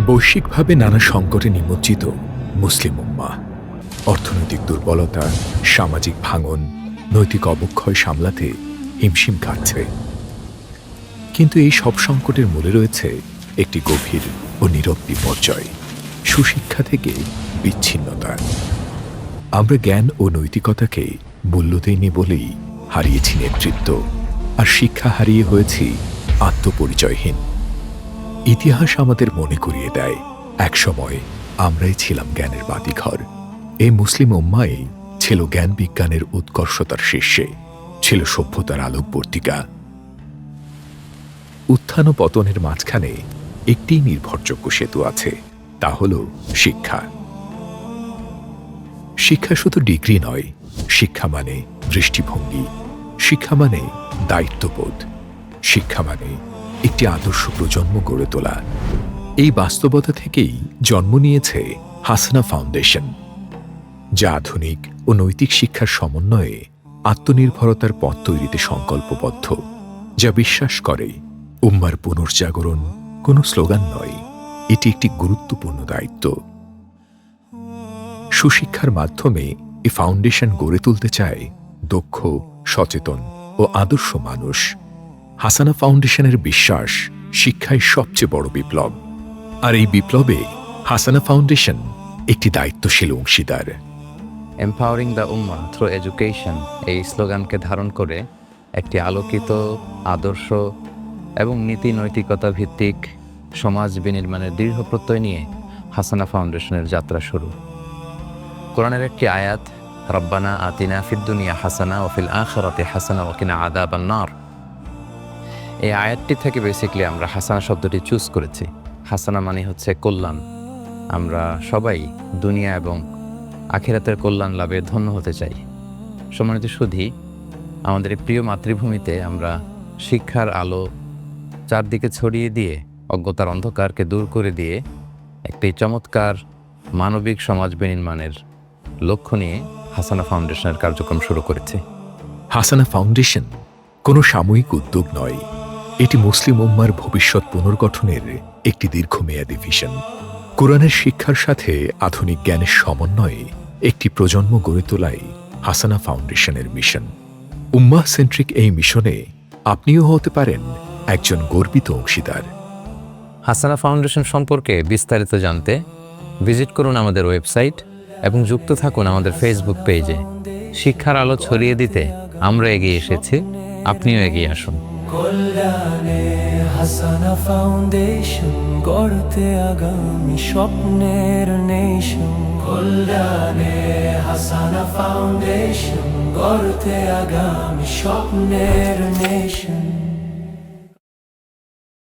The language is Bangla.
বৈশ্বিকভাবে নানা সংকটে নিমজ্জিত মুসলিম উম্মাহ অর্থনৈতিক দুর্বলতা, সামাজিক ভাঙন, নৈতিক অবক্ষয় সামলাতে হিমশিম খাচ্ছে। কিন্তু এই সব সংকটের মূলে রয়েছে একটি গভীর ও নীরব বিপর্যয়, সুশিক্ষা থেকে বিচ্ছিন্নতা। আমরা জ্ঞান ও নৈতিকতাকে মূল্য দেইনি বলেই হারিয়েছি নেতৃত্ব, আর শিক্ষা হারিয়ে হয়েছি আত্মপরিচয়হীন। ইতিহাস আমাদের মনে করিয়ে দেয়, একসময় আমরাই ছিলাম জ্ঞানের বাতিঘর। এই মুসলিম উম্মাই ছিল জ্ঞান বিজ্ঞানের উৎকর্ষতার শীর্ষে, ছিল সভ্যতার আলোকবর্তিকা। উত্থান ও পতনের মাঝখানে একটি নির্ভরযোগ্য সেতু আছে, তা হল শিক্ষা। শিক্ষা শুধু ডিগ্রি নয়, শিক্ষা মানে দৃষ্টিভঙ্গি, শিক্ষা মানে দায়িত্ববোধ, শিক্ষা মানে একটি আদর্শ প্রজন্ম গড়ে তোলা। এই বাস্তবতা থেকেই জন্ম নিয়েছে হাসানা ফাউন্ডেশন, যা আধুনিক ও নৈতিক শিক্ষার সমন্বয়ে আত্মনির্ভরতার পথ তৈরিতে সংকল্পবদ্ধ, যা বিশ্বাস করে উম্মার পুনর্জাগরণ কোনো স্লোগান নয়, এটি একটি গুরুত্বপূর্ণ দায়িত্ব। সুশিক্ষার মাধ্যমে এই ফাউন্ডেশন গড়ে তুলতে চায় দক্ষ, সচেতন ও আদর্শ মানুষ। হাসানা ফাউন্ডেশনের বিশ্বাস, শিক্ষাই সবচেয়ে বড় বিপ্লব, আর এই বিপ্লবে হাসানা ফাউন্ডেশন একটি দায়িত্বশীল অংশীদার। Empowering the Umma through education, এই স্লোগানকে ধারণ করে একটি আলোকিত, আদর্শ এবং নীতি নৈতিকতা ভিত্তিক সমাজ বিনির্মাণের দৃঢ় প্রত্যয় নিয়ে হাসানা ফাউন্ডেশনের যাত্রা শুরু। কোরআনের একটি আয়াত, রব্বানা আতিনা ফিদ দুনিয়া হাসানা ওয়া ফিল আখিরাতি হাসানা ওয়া কিনা আযাবান নার, এই আয়াতটি থেকে বেসিক্যালি আমরা হাসানা শব্দটি চুজ করেছি। হাসানা মানে হচ্ছে কল্যাণ। আমরা সবাই দুনিয়া এবং আখিরাতের কল্যাণ লাভে ধন্য হতে চাই। সম্মানিত সুধী, আমাদের এই প্রিয় মাতৃভূমিতে আমরা শিক্ষার আলো চারদিকে ছড়িয়ে দিয়ে, অজ্ঞতার অন্ধকারকে দূর করে দিয়ে একটি চমৎকার মানবিক সমাজ বিনির্মাণের লক্ষ্য নিয়ে হাসানা ফাউন্ডেশনের কার্যক্রম শুরু করেছে। হাসানা ফাউন্ডেশন কোনো সাময়িক উদ্যোগ নয়, এটি মুসলিম উম্মার ভবিষ্যৎ পুনর্গঠনের একটি দীর্ঘমেয়াদী ভিশন। কোরআনের শিক্ষার সাথে আধুনিক জ্ঞানের সমন্বয়ে একটি প্রজন্ম গড়ে তোলাই হাসানা ফাউন্ডেশনের মিশন। উম্মাহ সেন্ট্রিক এই মিশনে আপনিও হতে পারেন একজন গর্বিত অংশীদার। হাসানা ফাউন্ডেশন সম্পর্কে বিস্তারিত জানতে ভিজিট করুন আমাদের ওয়েবসাইট এবং যুক্ত থাকুন আমাদের ফেসবুক পেজে। শিক্ষার আলো ছড়িয়ে দিতে আমরা এগিয়ে এসেছি, আপনিও এগিয়ে আসুন। কল্যাণে হাসানা ফাউন্ডেশন, গড়তে আগামী স্বপ্নের নেশন। কল্যাণে হাসানা ফাউন্ডেশন, গড়তে আগামী স্বপ্নের নেশন।